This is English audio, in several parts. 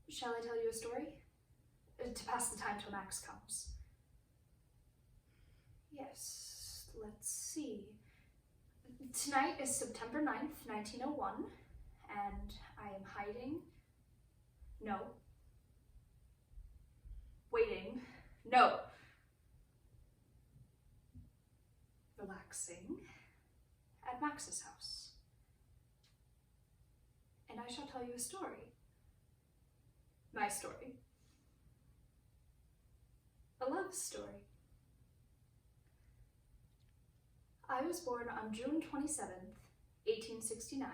Shall I tell you a story? To pass the time till Max comes. Yes, let's see. Tonight is September 9th, 1901, and I am hiding. No. Waiting. No. Relaxing at Max's house. And I shall tell you a story. My story. A love story. I was born on June 27th, 1869,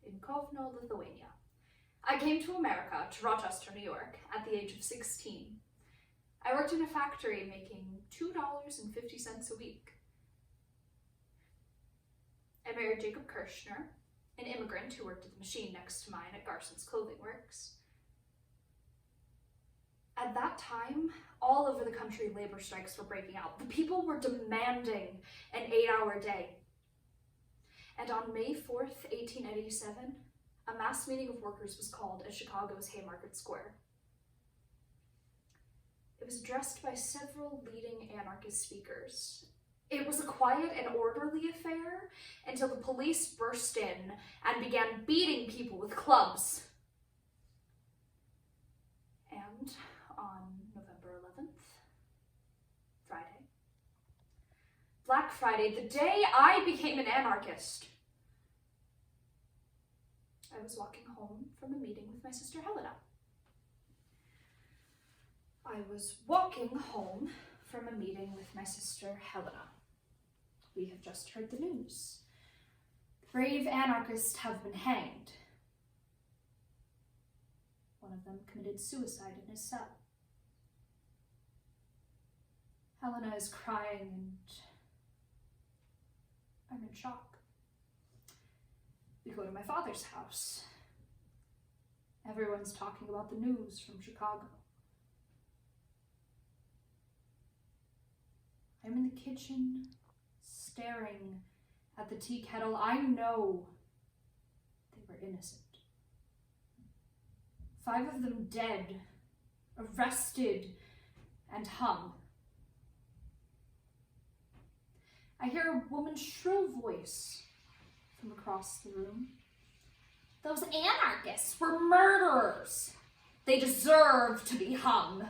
in Kovno, Lithuania. I came to America, to Rochester, New York, at the age of 16. I worked in a factory making $2.50 a week. I married Jacob Kirshner, an immigrant who worked at the machine next to mine at Garson's Clothing Works. At that time, all over the country, labor strikes were breaking out. The people were demanding an 8-hour day. And on May 4th, 1887, a mass meeting of workers was called at Chicago's Haymarket Square. It was addressed by several leading anarchist speakers. It was a quiet and orderly affair until the police burst in and began beating people with clubs. And on November 11th, Friday, Black Friday, the day I became an anarchist, I was walking home from a meeting with my sister Helena. We have just heard the news. Brave anarchists have been hanged. One of them committed suicide in his cell. Helena is crying and I'm in shock. We go to my father's house. Everyone's talking about the news from Chicago. I'm in the kitchen, staring at the tea kettle. I know they were innocent. 5 of them dead, arrested, and hung. I hear a woman's shrill voice from across the room. Those anarchists were murderers. They deserve to be hung.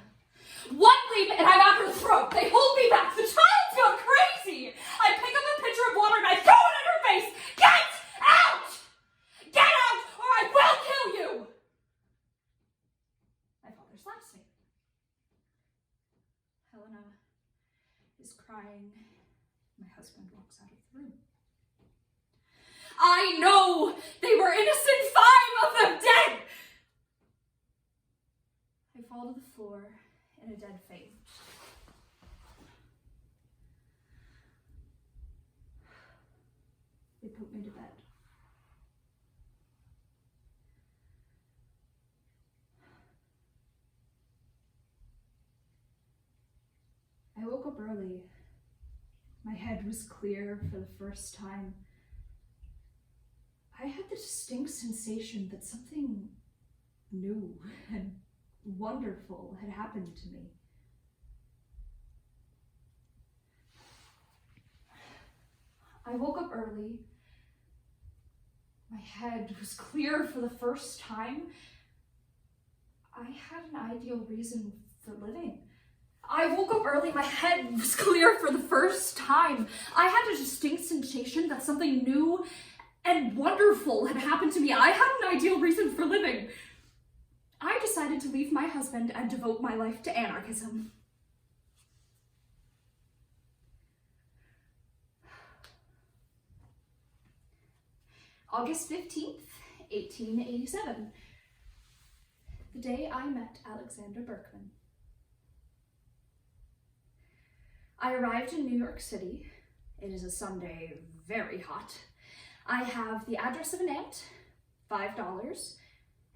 One leap and I'm at her throat. They hold me back. The child's gone crazy. I pick up a pitcher of water and I throw it in her face. Get out! Get out or I will kill you! My father slaps me. Helena is crying. My husband walks out of the room. I know they were innocent. 5 of them dead. I fall to the floor in a dead faint. They put me to bed. I woke up early. My head was clear for the first time. I had the distinct sensation that something new and wonderful had happened to me. I woke up early. My head was clear for the first time. I had an ideal reason for living. I woke up early, my head was clear for the first time. I had a distinct sensation that something new and wonderful had happened to me. I had an ideal reason for living. I decided to leave my husband and devote my life to anarchism. August 15th, 1887. The day I met Alexander Berkman. I arrived in New York City. It is a Sunday, very hot. I have the address of an aunt, $5,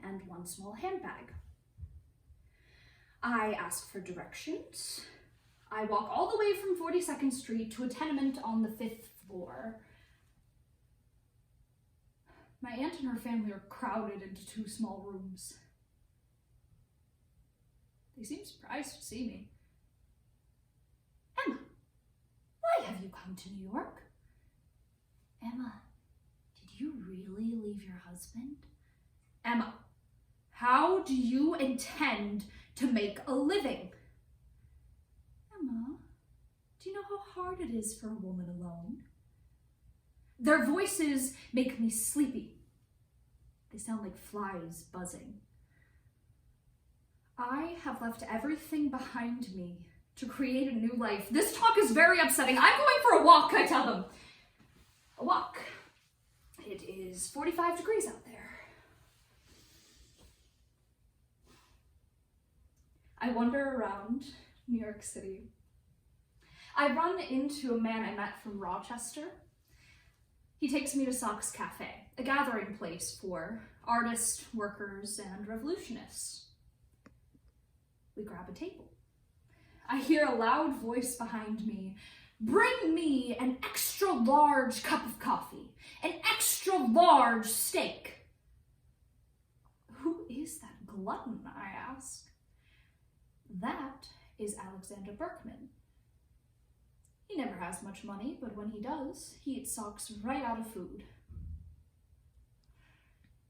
and 1 small handbag. I ask for directions. I walk all the way from 42nd Street to a tenement on the 5th floor. My aunt and her family are crowded into 2 small rooms. They seemed surprised to see me. Emma, why have you come to New York? Emma, did you really leave your husband? Emma, how do you intend to make a living? Emma, do you know how hard it is for a woman alone? Their voices make me sleepy. They sound like flies buzzing. I have left everything behind me to create a new life. This talk is very upsetting. I'm going for a walk, I tell them. A walk. It is 45 degrees out there. I wander around New York City. I run into a man I met from Rochester. He takes me to Sock's Cafe, a gathering place for artists, workers, and revolutionists. We grab a table. I hear a loud voice behind me. Bring me an extra large cup of coffee, an extra large steak. Who is that glutton, I ask. That is Alexander Berkman. He never has much money, but when he does, he eats socks right out of food.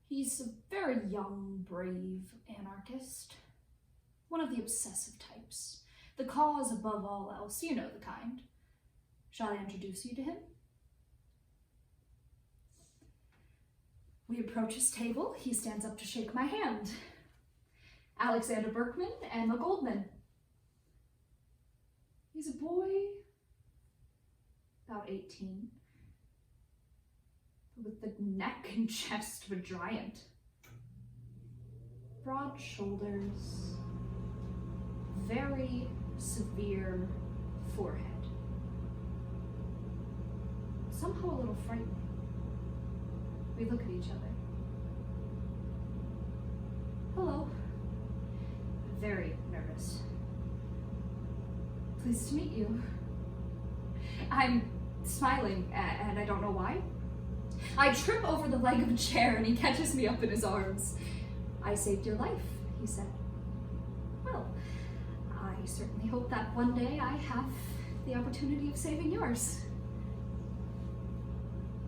He's a very young, brave anarchist. One of the obsessive types. The cause above all else, you know the kind. Shall I introduce you to him? We approach his table. He stands up to shake my hand. Alexander Berkman, Emma Goldman. He's a boy, about 18, with the neck and chest of a giant. Broad shoulders, very severe forehead. Somehow a little frightening. We look at each other. Hello. Very nervous. Pleased to meet you. I'm smiling, and I don't know why. I trip over the leg of a chair, and he catches me up in his arms. I saved your life, he said. Well, I certainly hope that one day I have the opportunity of saving yours.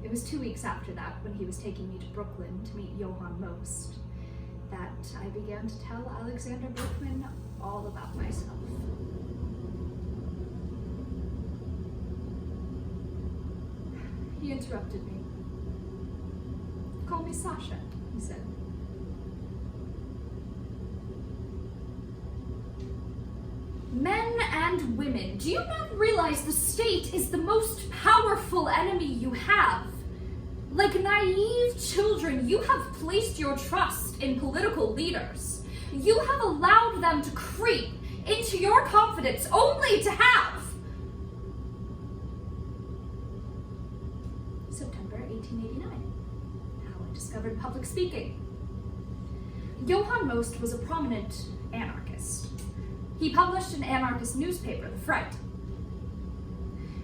It was 2 weeks after that, when he was taking me to Brooklyn to meet Johann Most, that I began to tell Alexander Berkman all about myself. He interrupted me. Call me Sasha, he said. Men and women, do you not realize the state is the most powerful enemy you have? Like naive children, you have placed your trust in political leaders. You have allowed them to creep into your confidence only to have. September 1889, how I discovered public speaking. Johann Most was a prominent anarchist. He published an anarchist newspaper, The Fright.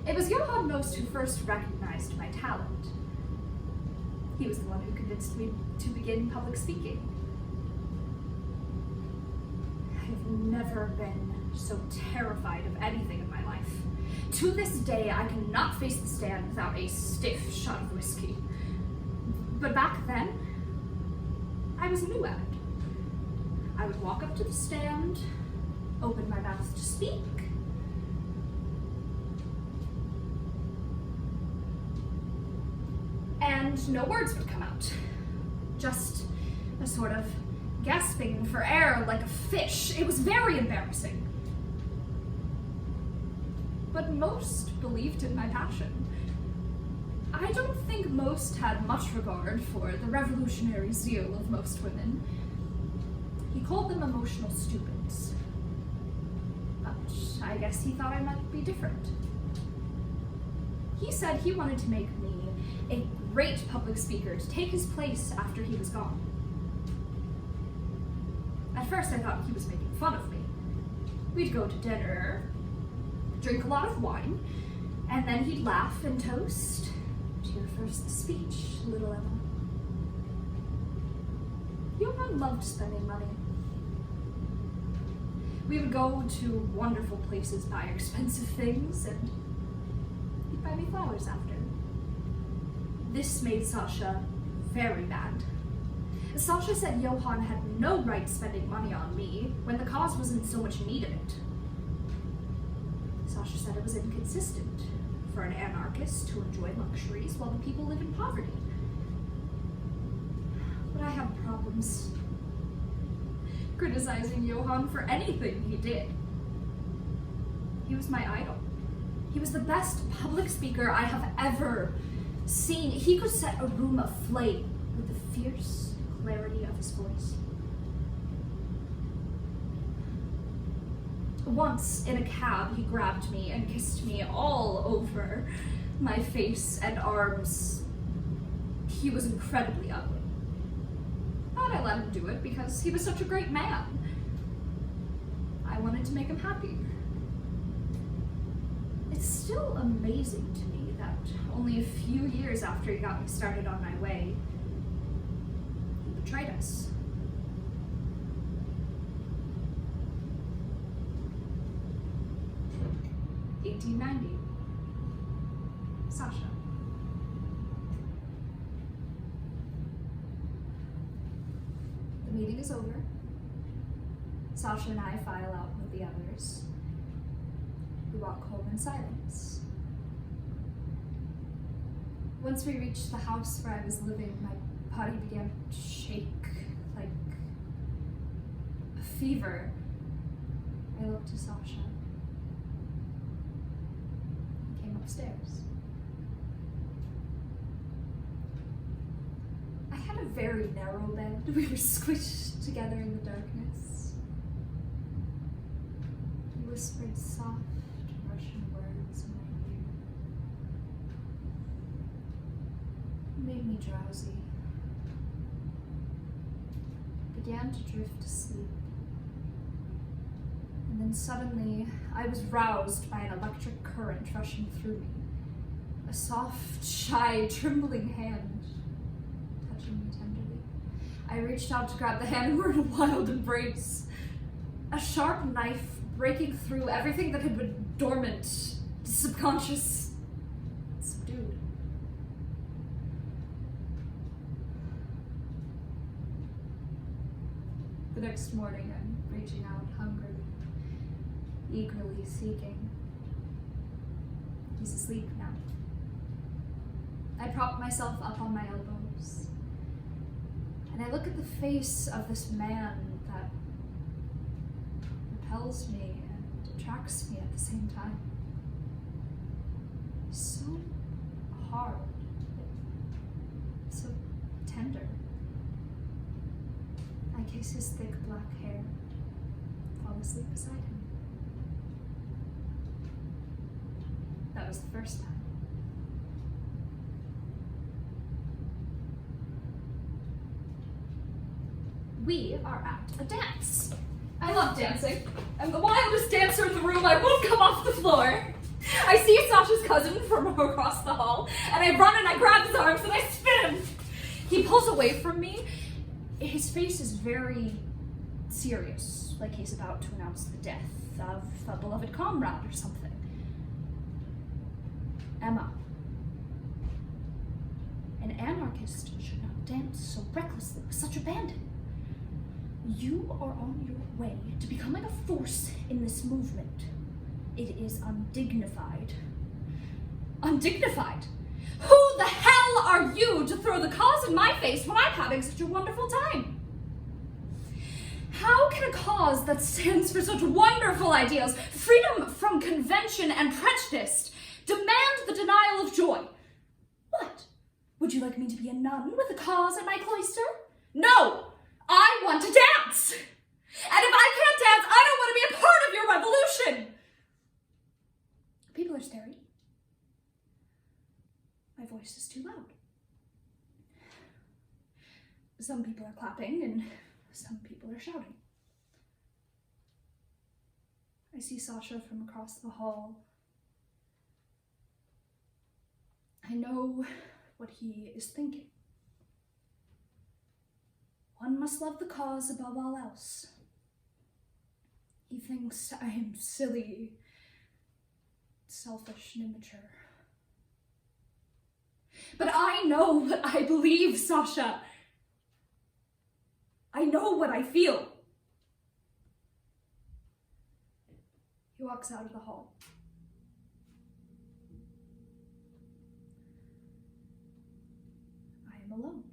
It was Johann Most who first recognized my talent. He was the one who convinced me to begin public speaking. I have never been so terrified of anything in my life. To this day, I cannot face the stand without a stiff shot of whiskey. But back then, I was new at it. I would walk up to the stand, open my mouth to speak, and no words would come out. Just a sort of gasping for air like a fish. It was very embarrassing. But Most believed in my passion. I don't think Most had much regard for the revolutionary zeal of most women. He called them emotional stupids. But I guess he thought I might be different. He said he wanted to make me a great public speaker to take his place after he was gone. At first I thought he was making fun of me. We'd go to dinner, drink a lot of wine, and then he'd laugh and toast. To your first speech, little Emma. Johann loved spending money. We would go to wonderful places, buy expensive things, and he'd buy me flowers after. This made Sasha very mad. Sasha said Johann had no right spending money on me when the cause was in so much need of it. Sasha said it was inconsistent for an anarchist to enjoy luxuries while the people live in poverty. But I have problems criticizing Johann for anything he did. He was my idol. He was the best public speaker I have ever seen. He could set a room aflame with the fierce clarity of his voice. Once, in a cab, he grabbed me and kissed me all over my face and arms. He was incredibly ugly. But I let him do it because he was such a great man. I wanted to make him happy. It's still amazing to me that only a few years after he got me started on my way, he betrayed us. $18.90. Sasha. The meeting is over. Sasha and I file out with the others. We walk home in silence. Once we reached the house where I was living, my body began to shake like a fever. I looked to Sasha. He came upstairs. I had a very narrow bed. We were squished together in the darkness. He whispered soft Russian words in my ear. It made me drowsy. I began to drift asleep. And then suddenly, I was roused by an electric current rushing through me. A soft, shy, trembling hand touching me tenderly. I reached out to grab the hand and we're in a wild embrace. A sharp knife breaking through everything that had been dormant, subconscious, subdued. The next morning, I'm reaching out, hungry, eagerly seeking. He's asleep now. I prop myself up on my elbows, and I look at the face of this man that repels me and attracts me at the same time. He's so hard, so tender. I kiss his thick black hair, fall asleep beside him. That was the first time. We are at a dance. I love dancing. I'm the wildest dancer in the room. I won't come off the floor. I see Sasha's cousin from across the hall, and I run and I grab his arms and I spin him. He pulls away from me. His face is very serious, like he's about to announce the death of a beloved comrade or something. Emma, an anarchist should not dance so recklessly with such abandon. You are on your way to becoming a force in this movement. It is undignified. Undignified? Who the hell are you to throw the cause in my face when I'm having such a wonderful time? How can a cause that stands for such wonderful ideals, freedom from convention and prejudice, demand the denial of joy? What? Would you like me to be a nun with a cause at my cloister? No! I want to dance! And if I can't dance, I don't want to be a part of your revolution! People are staring. My voice is too loud. Some people are clapping and some people are shouting. I see Sasha from across the hall. I know what he is thinking. One must love the cause above all else. He thinks I am silly, selfish, and immature. But I know what I believe, Sasha. I know what I feel. He walks out of the hall. I am alone.